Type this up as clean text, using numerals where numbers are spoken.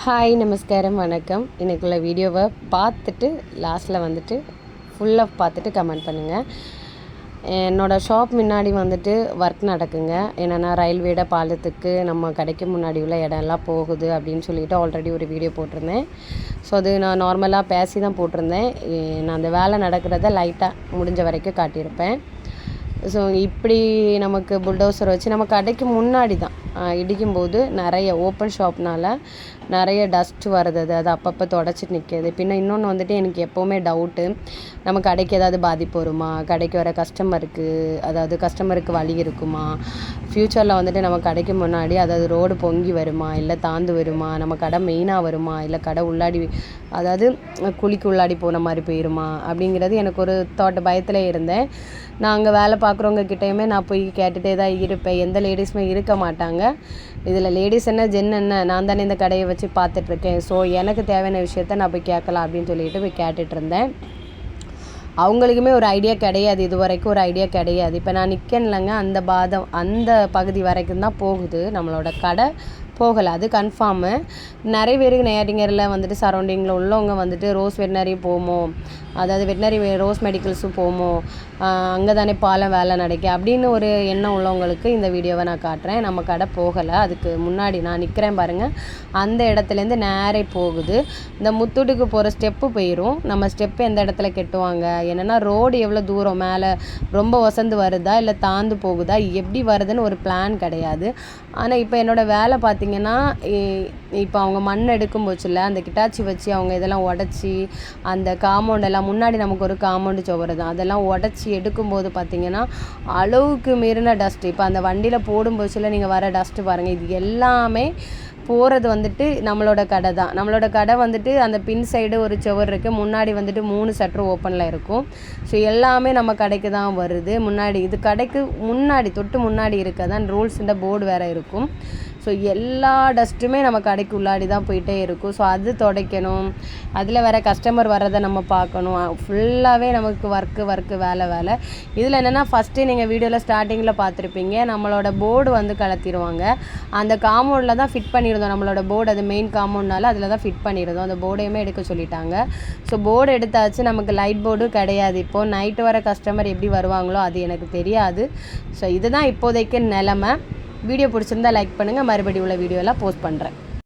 Hi நமஸ்காரம் வணக்கம். இன்றைக்குள்ள வீடியோவை பார்த்துட்டு லாஸ்ட்டில் வந்துட்டு ஃபுல்லாக பார்த்துட்டு கமெண்ட் பண்ணுங்கள். என்னோடய ஷாப் முன்னாடி வந்துட்டு ஒர்க் நடக்குங்க. என்னென்னா ரயில்வேட பாலத்துக்கு நம்ம கடைக்கு முன்னாடி உள்ள இடம்லாம் போகுது அப்படின்னு சொல்லிட்டு ஆல்ரெடி ஒரு வீடியோ போட்டிருந்தேன். ஸோ அது நான் நார்மலாக பேசி தான் போட்டிருந்தேன். நான் அந்த வேலை நடக்கிறத லைட்டாக முடிஞ்ச வரைக்கும் காட்டியிருப்பேன். ஸோ இப்படி நமக்கு புல்டோசர் வச்சு நம்ம கடைக்கு முன்னாடி தான் இடிக்கும்போது நிறைய ஓப்பன் ஷாப்னால் நிறைய டஸ்ட் வருது. அது அப்பப்போ தொடச்சிட்டு நிற்கிது. பின்ன இன்னொன்று வந்துட்டு எனக்கு எப்போவுமே டவுட்டு, நம்ம கடைக்கு ஏதாவது பாதிப்பு வருமா, கடைக்கு வர கஸ்டமருக்கு வழி இருக்குமா, ஃப்யூச்சரில் வந்துட்டு நம்ம கடைக்கு முன்னாடி அதாவது ரோடு பொங்கி வருமா, இல்லை தாந்து வருமா, நம்ம கடை மெயினாக வருமா, இல்லை கடை உள்ளாடி அதாவது குழிக்கு உள்ளாடி போன மாதிரி போயிடுமா அப்படிங்கிறது எனக்கு ஒரு பயத்தில் இருந்தேன். நான் அங்கே வேலை பார்க்குறவங்க கிட்டேயுமே நான் போய் கேட்டுகிட்டே தான் இருப்பேன். எந்த லேடிஸுமே இருக்க மாட்டாங்க. இதில் லேடிஸ் என்ன ஜென் என்ன, நான் தானே இந்த கடையை வச்சு பார்த்துட்ருக்கேன். ஸோ எனக்கு தேவையான விஷயத்த நான் போய் கேட்கலாம் அப்படின்னு சொல்லிட்டு போய் கேட்டுட்டு இருந்தேன். அவங்களுக்குமே ஒரு ஐடியா கிடையாது, இது வரைக்கும் ஒரு ஐடியா கிடையாது. இப்போ நான் நிற்கேன்லங்க, அந்த பகுதி வரைக்கும் தான் போகுது நம்மளோட கடை, போகலை, அது கன்ஃபார்மு. நிறைய பேருக்கு நேட்டிங்கரில் வந்துட்டு சரௌண்டிங்கில் உள்ளவங்க வந்துட்டு ரோஸ் வெட்டினரி போமோ, அதாவது வெட்டினரி ரோஸ் மெடிக்கல்ஸும் போமோ, அங்கே தானே பாலம் வேலை நடக்க அப்படின்னு ஒரு எண்ணம் உள்ளவங்களுக்கு இந்த வீடியோவை நான் காட்டுறேன். நம்ம கடை போகலை, அதுக்கு முன்னாடி நான் நிற்கிறேன் பாருங்கள், அந்த இடத்துலேருந்து நேரே போகுது. இந்த முத்தூட்டுக்கு போகிற ஸ்டெப்பு போயிடும். நம்ம ஸ்டெப்பு எந்த இடத்துல கெட்டுவாங்க, என்னென்னா ரோடு எவ்வளோ தூரம் மேலே ரொம்ப வசந்து வருதா இல்லை தாந்து போகுதா, எப்படி வருதுன்னு ஒரு பிளான் கிடையாது. ஆனால் இப்போ என்னோடய வேலை பார்த்திங்கன்னா, இப்போ அவங்க மண் எடுக்கும் போச்சுல, அந்த கிட்டாச்சி வச்சு அவங்க இதெல்லாம் உடச்சி அந்த காம்பவுண்டெல்லாம், முன்னாடி நமக்கு ஒரு காம்பவுண்டு சுவர் தான், அதெல்லாம் உடச்சி எடுக்கும்போது பார்த்திங்கன்னா அளவுக்கு மீறின டஸ்ட்டு. இப்போ அந்த வண்டியில் போடும் போச்சுல நீங்கள் வர டஸ்ட்டு பாருங்கள், இது எல்லாமே போகிறது வந்துட்டு நம்மளோட கடை தான். நம்மளோட கடை வந்துட்டு அந்த பின் சைடு ஒரு சுவர் இருக்குது, முன்னாடி வந்துட்டு 3 ஷட்டர் ஓப்பனில் இருக்கும். ஸோ எல்லாமே நம்ம கடைக்கு தான் வருது. முன்னாடி இது கடைக்கு முன்னாடி தொட்டு முன்னாடி இருக்க தான் ரூல்ஸுன்ற போர்டு வேறு இருக்கும். ஸோ எல்லா டஸ்ட்டுமே நம்ம கடைக்கு உள்ளாடி தான் போயிட்டே இருக்கும். ஸோ அது துடைக்கணும், அதில் வேறு கஸ்டமர் வர்றதை நம்ம பார்க்கணும். ஃபுல்லாகவே நமக்கு ஒர்க்கு வேலை. இதில் என்னென்னா ஃபஸ்ட்டு நீங்கள் வீடியோவில் ஸ்டார்டிங்கில் பார்த்துருப்பீங்க, நம்மளோட போர்டு வந்து கலத்திடுவாங்க. அந்த காம்பவுண்டில் தான் ஃபிட் பண்ணியிருந்தோம் நம்மளோட போர்டு, அது மெயின் காம்பவுண்ட்னால அதில் தான் ஃபிட் பண்ணியிருந்தோம். அந்த போர்டையுமே எடுக்க சொல்லிட்டாங்க. ஸோ போர்டு எடுத்தாச்சு, நமக்கு லைட் போர்டும் கிடையாது. இப்போது நைட்டு வர கஸ்டமர் எப்படி வருவாங்களோ அது எனக்கு தெரியாது. ஸோ இதுதான் இப்போதைக்கு நிலமை. வீடியோ பிடிச்சிருந்தா லைக் பண்ணுங்கள். மறுபடியும் உள்ள வீடியோலாம் போஸ்ட் பண்ணுறேன்.